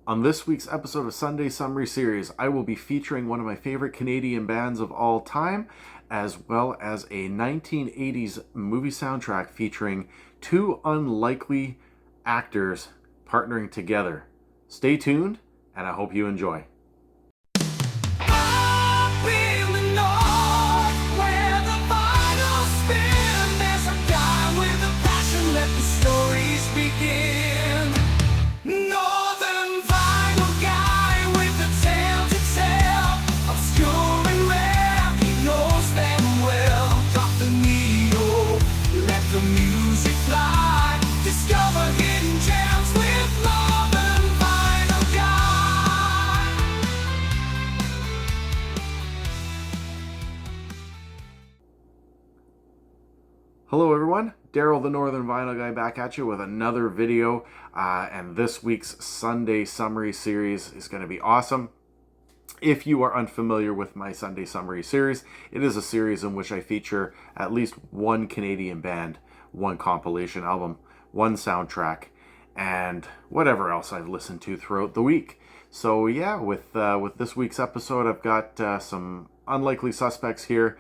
On this week's episode of Sunday Summary Series, I will be featuring one of my favorite Canadian bands of all time, as well as a 1980s movie soundtrack featuring two unlikely actors partnering together. Stay tuned, and I hope you enjoy. Hello everyone, Daryl the Northern Vinyl Guy back at you with another video, and this week's Sunday Summary Series is going to be awesome. If you are unfamiliar with my Sunday Summary Series, it is a series in which I feature at least one Canadian band, one compilation album, one soundtrack, and whatever else I've listened to throughout the week. So yeah, with this week's episode, I've got some unlikely suspects here.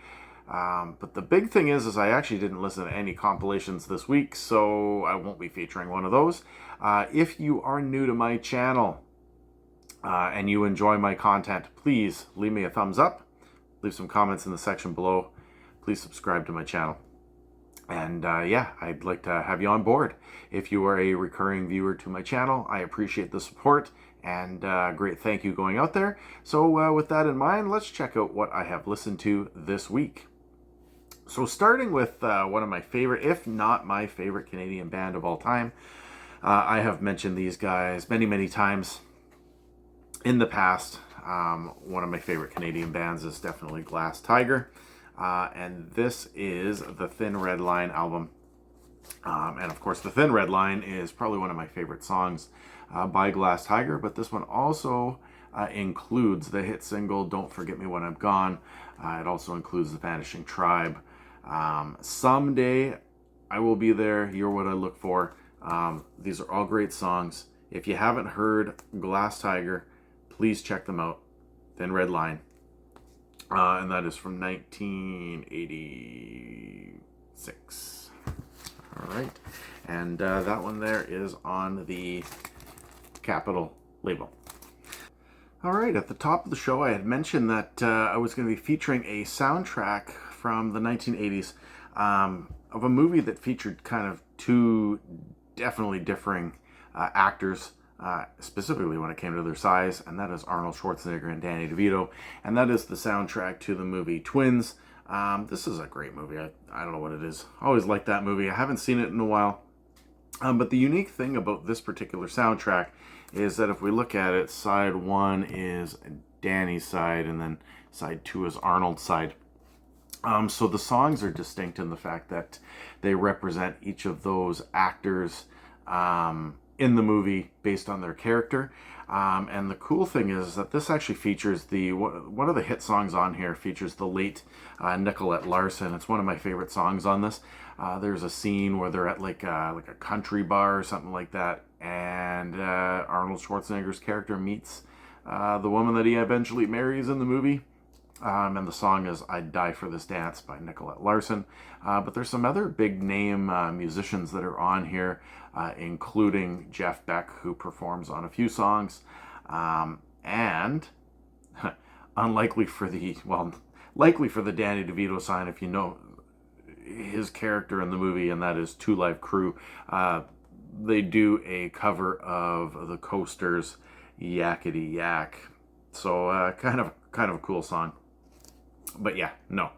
But the big thing is I actually didn't listen to any compilations this week, so I won't be featuring one of those. If you are new to my channel and you enjoy my content, please leave me a thumbs up, leave some comments in the section below. Please subscribe to my channel. And yeah, I'd like to have you on board. If you are a recurring viewer to my channel, I appreciate the support and great thank you going out there. So with that in mind, let's check out what I have listened to this week. So starting with one of my favorite, if not my favorite Canadian band of all time. I have mentioned these guys many times in the past. One of my favorite Canadian bands is definitely Glass Tiger. And this is the Thin Red Line album. And of course, the Thin Red Line is probably one of my favorite songs by Glass Tiger. But this one also includes the hit single, Don't Forget Me When I'm Gone. It also includes The Vanishing Tribe. Someday I Will Be There, You're What I Look For. These are all great songs. If you haven't heard Glass Tiger, please check them out. Thin Red Line. And that is from 1986. All right. And that one there is on the Capitol label. All right, at the top of the show, I had mentioned that I was going to be featuring a soundtrack from the 1980s of a movie that featured kind of two definitely differing actors, specifically when it came to their size, and that is Arnold Schwarzenegger and Danny DeVito, and that is the soundtrack to the movie Twins. This is a great movie. I don't know what it is. I always liked that movie. I haven't seen it in a while. But the unique thing about this particular soundtrack is that if we look at it, side one is Danny's side, and then side two is Arnold's side. So the songs are distinct in the fact that they represent each of those actors in the movie based on their character. And the cool thing is that this actually features one of the hit songs on here features the late Nicolette Larson. It's one of my favorite songs on this. There's a scene where they're at like a country bar or something like that, and Arnold Schwarzenegger's character meets the woman that he eventually marries in the movie. And the song is I'd Die for This Dance by Nicolette Larson. But there's some other big name musicians that are on here, including Jeff Beck, who performs on a few songs. And likely for the Danny DeVito sign, if you know his character in the movie, and that is Two Live Crew. They do a cover of the Coasters' Yakety Yak. So kind of a cool song. But yeah, no.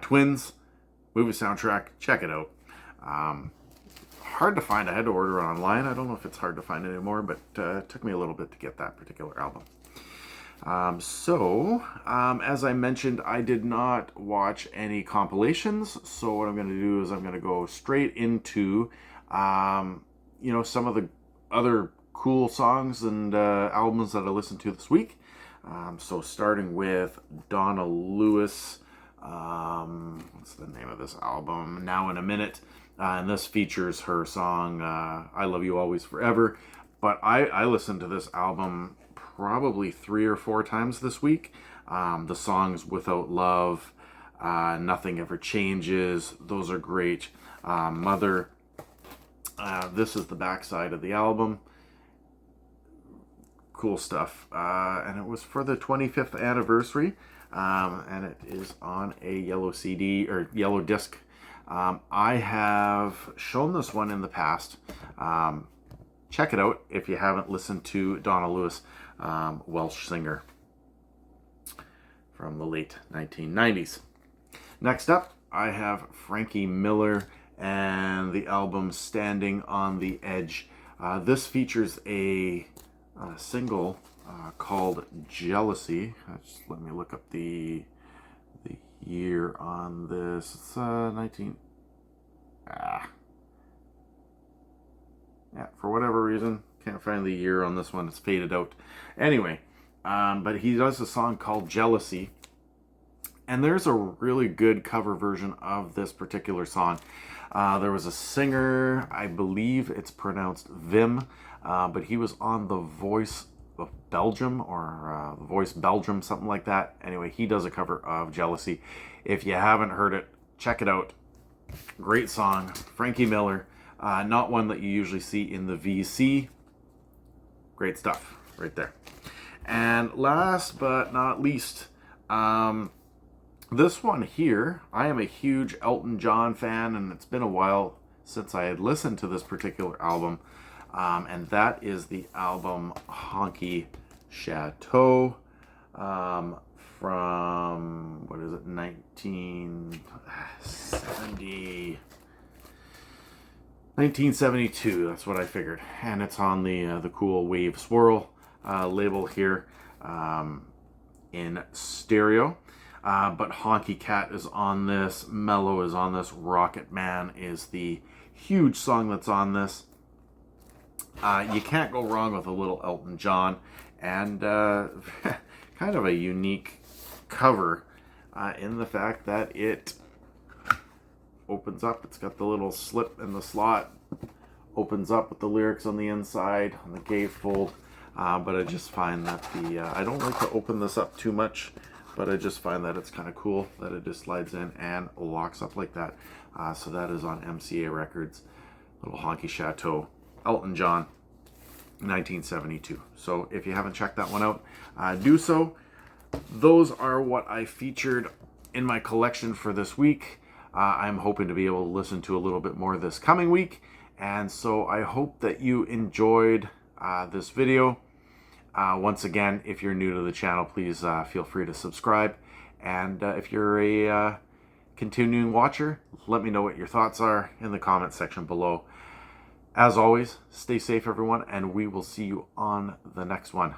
Twins, movie soundtrack, check it out. Hard to find. I had to order it online. I don't know if it's hard to find anymore, but it took me a little bit to get that particular album. As I mentioned, I did not watch any compilations. So what I'm going to do is I'm going to go straight into, some of the other cool songs and albums that I listened to this week. So starting with Donna Lewis, what's the name of this album? Now in a Minute. And this features her song, I Love You Always Forever. But I listened to this album probably 3 or 4 times this week. The songs Without Love, Nothing Ever Changes, those are great. Mother, this is the backside of the album. Cool stuff. And it was for the 25th anniversary. And it is on a yellow CD or yellow disc. I have shown this one in the past. Check it out if you haven't listened to Donna Lewis, Welsh singer from the late 1990s. Next up, I have Frankie Miller and the album Standing on the Edge. This features a single called Jealousy. Just let me look up the year on this. It's 19... Yeah, for whatever reason, can't find the year on this one. It's faded out. Anyway, but he does a song called Jealousy. And there's a really good cover version of this particular song. There was a singer, I believe it's pronounced Vim, but he was on The Voice of Belgium, or The Voice Belgium, something like that. Anyway, he does a cover of Jealousy. If you haven't heard it, check it out. Great song. Frankie Miller. Not one that you usually see in the VC. Great stuff right there. And last but not least, this one here, I am a huge Elton John fan, and it's been a while since I had listened to this particular album. And that is the album Honky Chateau from, what is it, 1972, that's what I figured. And it's on the cool Wave Swirl label here in stereo. But Honky Cat is on this, Mellow is on this, Rocket Man is the huge song that's on this. You can't go wrong with a little Elton John, and kind of a unique cover in the fact that it opens up. It's got the little slip in the slot, opens up with the lyrics on the inside on the gatefold. But I just find that I don't like to open this up too much, but I just find that it's kind of cool that it just slides in and locks up like that. So that is on MCA Records, little Honky Chateau, Elton John, 1972. So if you haven't checked that one out, do so. Those are what I featured in my collection for this week. I'm hoping to be able to listen to a little bit more this coming week. And so I hope that you enjoyed this video. Once again, if you're new to the channel, please feel free to subscribe. And if you're a continuing watcher, let me know what your thoughts are in the comment section below. As always, stay safe, everyone, and we will see you on the next one.